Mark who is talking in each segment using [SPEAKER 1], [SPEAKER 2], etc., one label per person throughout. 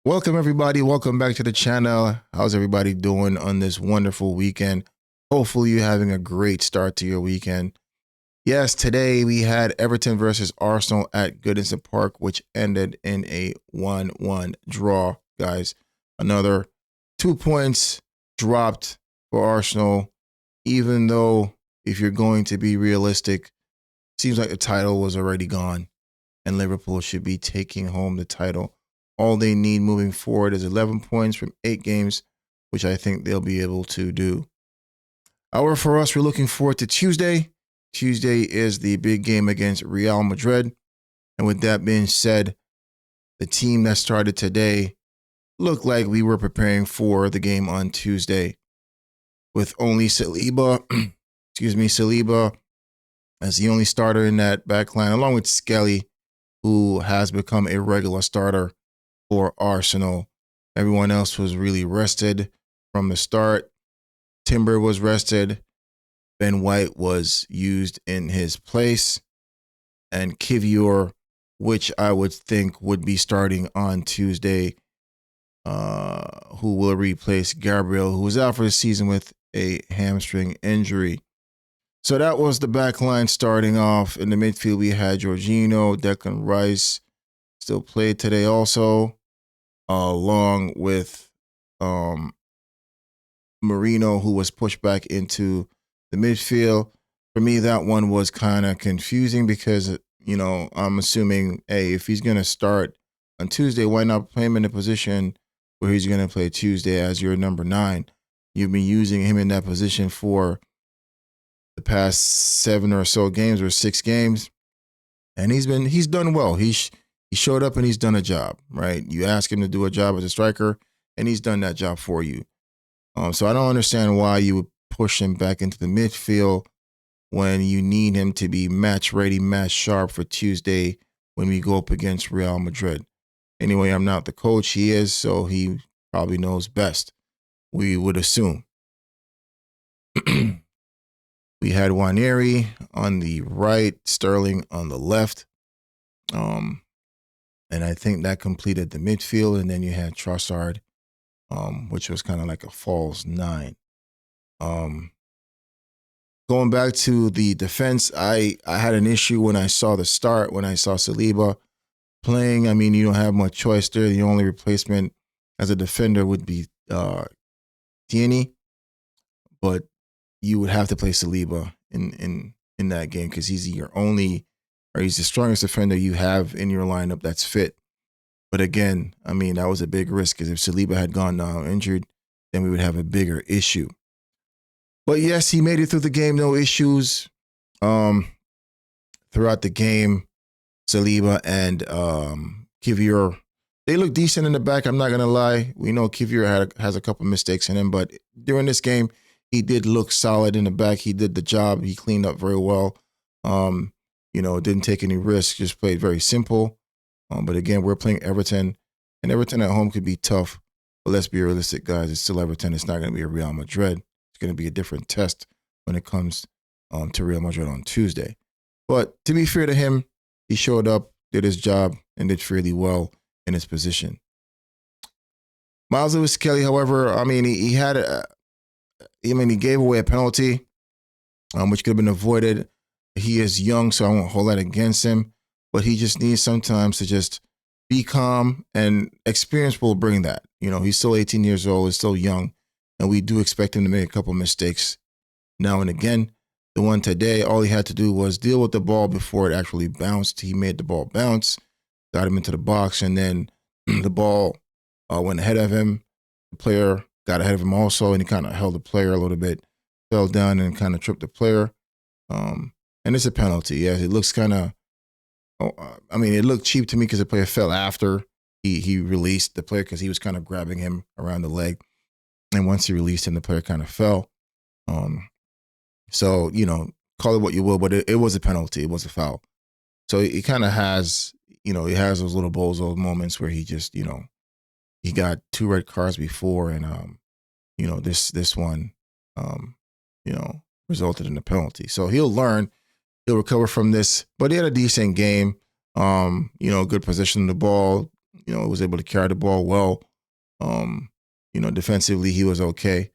[SPEAKER 1] Welcome, everybody. Welcome back to the channel. How's everybody doing on this wonderful weekend? Hopefully, you're having a great start to your weekend. Yes, today we had Everton versus Arsenal at Goodison Park, which ended in a 1-1 draw, guys. Another 2 points dropped for Arsenal, even though, if you're going to be realistic, seems like the title was already gone and Liverpool should be taking home the title. All they need moving forward is 11 points from 8 games, which I think they'll be able to do. However, for us, we're looking forward to Tuesday. Tuesday is the big game against Real Madrid. And with that being said, the team that started today looked like we were preparing for the game on Tuesday. With only Saliba as the only starter in that back line, along with Skelly, who has become a regular starter for Arsenal. Everyone else was really rested from the start. Timber was rested. Ben White was used in his place. And Kivior, which I would think would be starting on Tuesday, who will replace Gabriel, who was out for the season with a hamstring injury. So that was the back line starting off. In the midfield, we had Jorginho, Declan Rice, still played today also, along with Marino, who was pushed back into the midfield. For me, that one was kind of confusing because, I'm assuming, hey, if he's going to start on Tuesday, why not play him in a position where he's going to play Tuesday as your number 9? You've been using him in that position for the past 7 or so games or 6 games, and he's done well. He showed up and he's done a job, right? You ask him to do a job as a striker, and he's done that job for you. So I don't understand why you would push him back into the midfield when you need him to be match ready, match sharp for Tuesday when we go up against Real Madrid. Anyway, I'm not the coach. He is, so he probably knows best, we would assume. We had Waneri on the right, Sterling on the left. And I think that completed the midfield. And then you had Trossard, which was kind of like a false 9. Going back to the defense, I had an issue when I saw the start, when I saw Saliba playing. I mean, you don't have much choice there. The only replacement as a defender would be Tierney. But you would have to play Saliba in that game because he's he's the strongest defender you have in your lineup that's fit. But again, I mean, that was a big risk because if Saliba had gone down injured, then we would have a bigger issue. But yes, he made it through the game, no issues. Throughout the game, Saliba and Kivior, they look decent in the back. I'm not going to lie. We know Kivior has a couple mistakes in him, but during this game, he did look solid in the back. He did the job. He cleaned up very well. Didn't take any risks, just played very simple. But again, we're playing Everton, and Everton at home could be tough. But let's be realistic, guys. It's still Everton. It's not going to be a Real Madrid. It's going to be a different test when it comes to Real Madrid on Tuesday. But to be fair to him, he showed up, did his job, and did fairly well in his position. Miles Lewis-Kelly, however, I mean, he gave away a penalty, which could have been avoided. He is young, so I won't hold that against him. But he just needs sometimes to just be calm, and experience will bring that. He's still 18 years old, he's still young, and we do expect him to make a couple mistakes now and again. The one today, all he had to do was deal with the ball before it actually bounced. He made the ball bounce, got him into the box, and then the ball went ahead of him. The player got ahead of him also, and he kind of held the player a little bit, fell down and kind of tripped the player. And it's a penalty. Yeah, it looks kind of, it looked cheap to me because the player fell after he released the player because he was kind of grabbing him around the leg. And once he released him, the player kind of fell. So, call it what you will, but it was a penalty. It was a foul. So he kind of has, he has those little bozo moments where he just, he got 2 red cards before, and this one, resulted in a penalty. So he'll learn, he'll recover from this. But he had a decent game. Good position on the ball. was able to carry the ball well. Defensively, he was okay.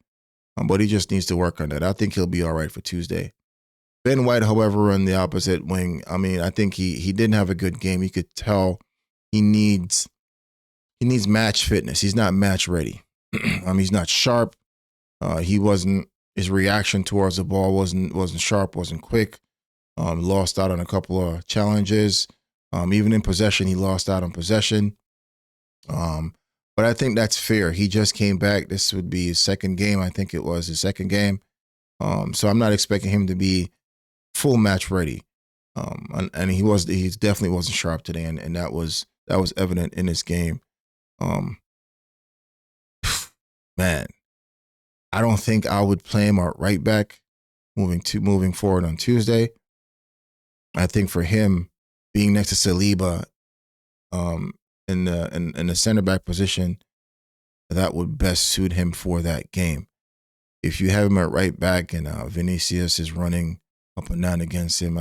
[SPEAKER 1] But he just needs to work on that. I think he'll be all right for Tuesday. Ben White, however, on the opposite wing, I think he didn't have a good game. You could tell he needs match fitness. He's not match ready. He's not sharp. His reaction towards the ball wasn't sharp, wasn't quick. Lost out on a couple of challenges. Even in possession, he lost out on possession. But I think that's fair. He just came back. This would be his second game. I think it was his second game. So I'm not expecting him to be full match ready. And he definitely wasn't sharp today, and that was evident in this game. Man, I don't think I would play him at right back moving forward on Tuesday. I think for him being next to Saliba, in the center back position, that would best suit him for that game. If you have him at right back and Vinicius is running up and down against him,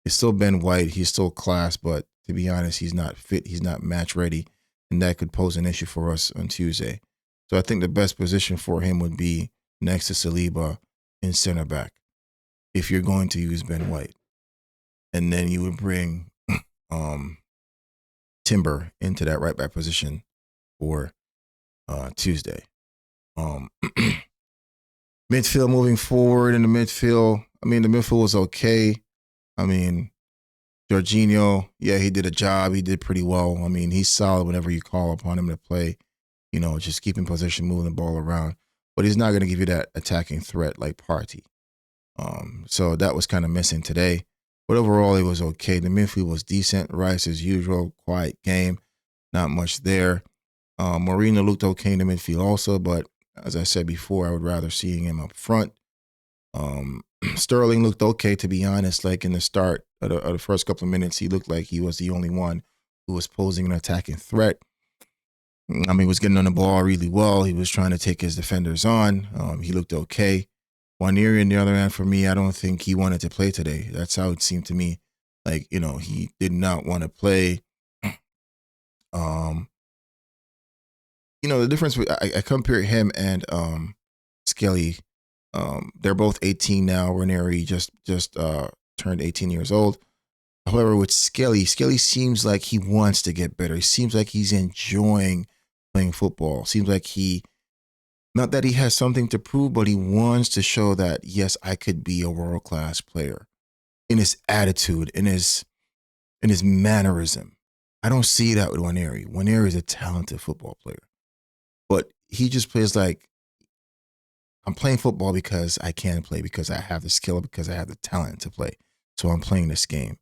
[SPEAKER 1] it's still Ben White, he's still class, but to be honest, he's not fit, he's not match ready, and that could pose an issue for us on Tuesday. So I think the best position for him would be next to Saliba in center back, if you're going to use Ben White. And then you would bring Timber into that right back position for Tuesday. Midfield moving forward in the midfield. The midfield was okay. Jorginho, yeah, he did a job. He did pretty well. He's solid whenever you call upon him to play, just keeping position, moving the ball around. But he's not going to give you that attacking threat like Partey. So that was kind of missing today. But overall, it was okay. The midfield was decent. Rice, as usual, quiet game. Not much there. Moreno looked okay in the midfield also, but as I said before, I would rather seeing him up front. Sterling looked okay, to be honest. Like in the start of the first couple of minutes, he looked like he was the only one who was posing an attacking threat. He was getting on the ball really well. He was trying to take his defenders on. He looked okay. Waneri, on the other hand, for me, I don't think he wanted to play today. That's how it seemed to me. Like, he did not want to play. The difference, I compare him and Skelly. They're both 18 now. Waneri just turned 18 years old. However, with Skelly seems like he wants to get better. He seems like he's enjoying playing football. Seems like not that he has something to prove, but he wants to show that, yes, I could be a world-class player. In his attitude, in his mannerism. I don't see that with Waneri. Waneri is a talented football player. But he just plays like, I'm playing football because I can play, because I have the skill, because I have the talent to play. So I'm playing this game.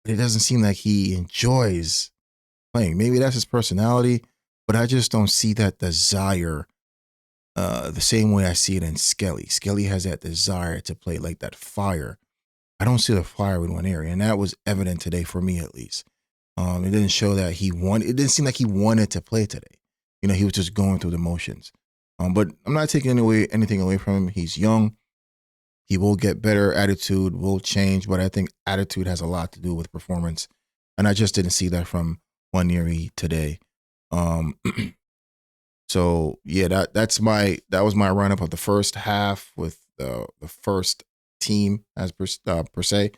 [SPEAKER 1] But it doesn't seem like he enjoys playing. Maybe that's his personality, but I just don't see that desire the same way I see it in Skelly. Skelly has that desire to play, like that fire. I don't see the fire with Waneri, and that was evident today for me, at least. It didn't show that it didn't seem like he wanted to play today. He was just going through the motions. But I'm not taking anything away from him. He's young. He will get better. Attitude will change, but I think attitude has a lot to do with performance, and I just didn't see that from Waneri today. So yeah, that was my run up of the first half with the first team as per se,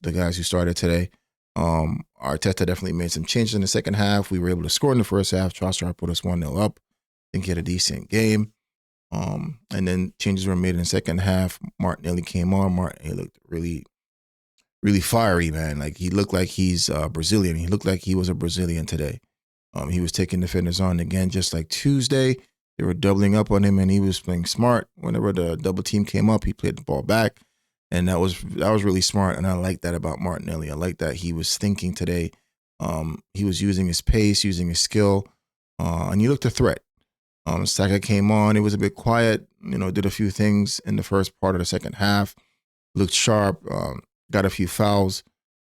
[SPEAKER 1] the guys who started today. Arteta definitely made some changes in the second half. We were able to score in the first half. Trossard put us 1-0 up. I think he had a decent game. And then changes were made in the second half. Martinelli came on. Martinelli looked really, really fiery, man. Like, he looked like he's Brazilian. He looked like he was a Brazilian today. He was taking defenders on again, just like Tuesday. They were doubling up on him, and he was playing smart. Whenever the double team came up, he played the ball back, and that was really smart. And I like that about Martinelli. I like that he was thinking today. He was using his pace, using his skill, and he looked a threat. Saka came on. It was a bit quiet. Did a few things in the first part of the second half. Looked sharp. Got a few fouls.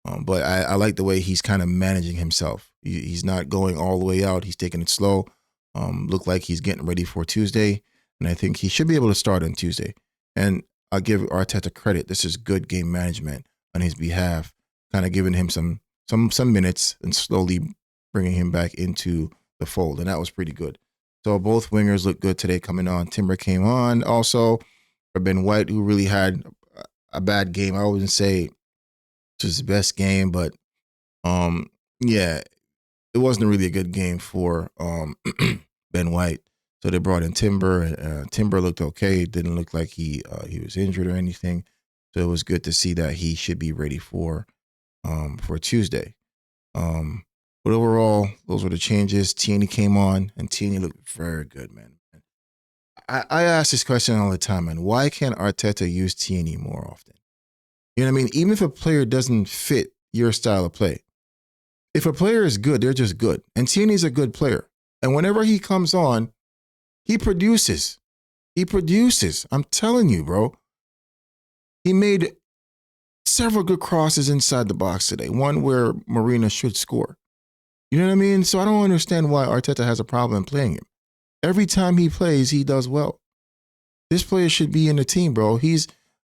[SPEAKER 1] But I like the way he's kind of managing himself. He's not going all the way out. He's taking it slow. Looked like he's getting ready for Tuesday. And I think he should be able to start on Tuesday. And I'll give Arteta credit. This is good game management on his behalf, kind of giving him some minutes and slowly bringing him back into the fold, and that was pretty good. So both wingers look good today coming on. Timber came on also for Ben White, who really had a bad game. I wouldn't say it's his best game, but yeah, it wasn't really a good game for Ben White. So they brought in Timber, and Timber looked okay. It didn't look like he was injured or anything. So it was good to see that he should be ready for Tuesday. But overall, those were the changes. Tierney came on, and Tierney looked very good, man. I ask this question all the time, man. Why can't Arteta use Tierney more often? You know what I mean? Even if a player doesn't fit your style of play, if a player is good, they're just good. And Tierney's a good player. And whenever he comes on, he produces. He produces. I'm telling you, bro. He made several good crosses inside the box today. One where Marina should score. You know what I mean? So I don't understand why Arteta has a problem playing him. Every time he plays, he does well. This player should be in the team, bro. He's,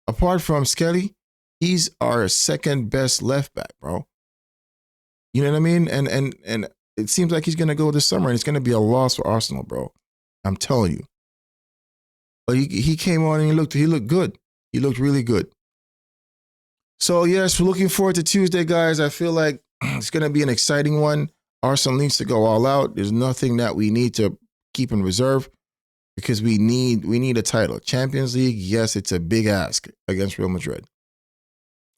[SPEAKER 1] apart from Skelly, he's our second best left back, bro. You know what I mean? And it seems like he's going to go this summer, and it's going to be a loss for Arsenal, bro. I'm telling you. But he came on and he looked good. He looked really good. So, yes, we're looking forward to Tuesday, guys. I feel like it's going to be an exciting one. Arsenal needs to go all out. There's nothing that we need to keep in reserve because we need a title. Champions League, yes, it's a big ask against Real Madrid.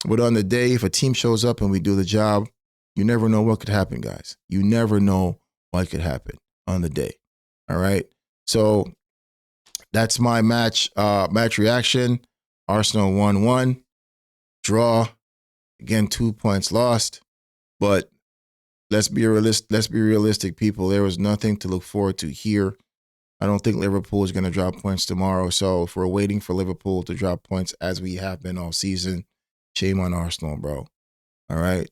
[SPEAKER 1] But on the day, if a team shows up and we do the job, you never know what could happen, guys. You never know what could happen on the day. All right? So that's my match reaction. Arsenal 1-1. Draw. Again, 2 points lost. But let's be realistic, people. There was nothing to look forward to here. I don't think Liverpool is going to drop points tomorrow. So if we're waiting for Liverpool to drop points as we have been all season, shame on Arsenal, bro. All right?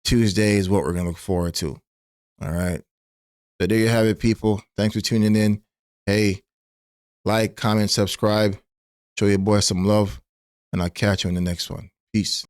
[SPEAKER 1] Tuesday is what we're going to look forward to. All right? So there you have it, people. Thanks for tuning in. Hey, like, comment, subscribe. Show your boy some love. And I'll catch you in the next one. Peace.